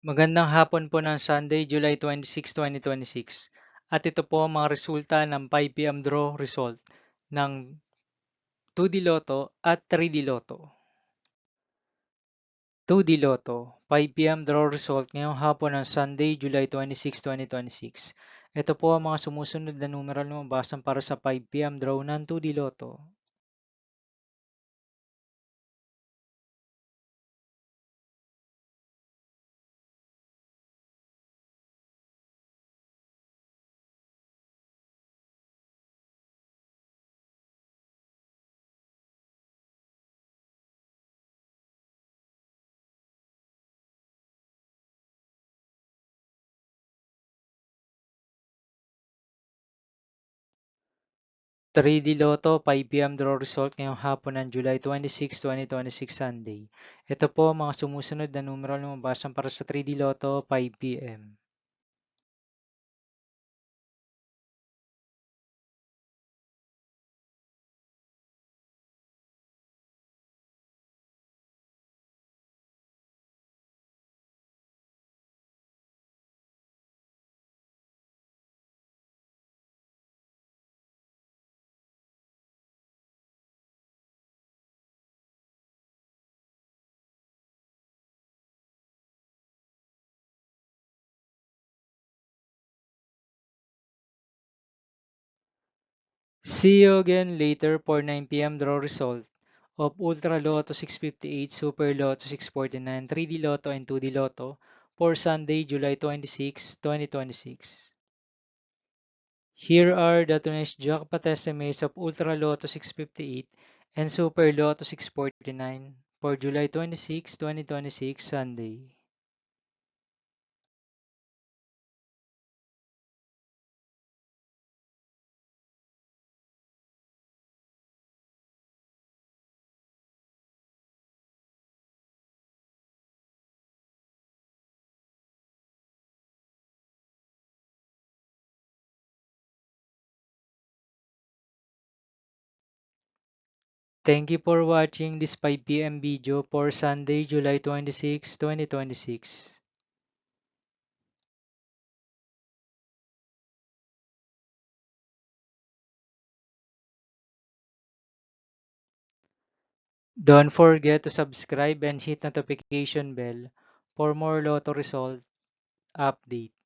Magandang hapon po ng Sunday, July 26, 2026. At ito po ang mga resulta ng 5 PM draw result ng 2D Lotto at 3D Lotto. 2D Lotto, 5 PM draw result ngayong hapon ng Sunday, July 26, 2026. Ito po ang mga sumusunod na numeral na mabasan para sa 5 PM draw ng 2D Lotto. 3D Lotto 5 PM draw result ngayong hapon ng July 26, 2026 Sunday. Ito po ang mga sumusunod na numeral na mabasan para sa 3D Lotto 5 PM. See you again later for 9 PM draw result of Ultra Lotto 658, Super Lotto 649, 3D Lotto and 2D Lotto for Sunday, July 26, 2026. Here are the tonight's jackpot estimates of Ultra Lotto 658 and Super Lotto 649 for July 26, 2026 Sunday. Thank you for watching this 5 PM video for Sunday, July 26, 2026. Don't forget to subscribe and hit notification bell for more Lotto result update.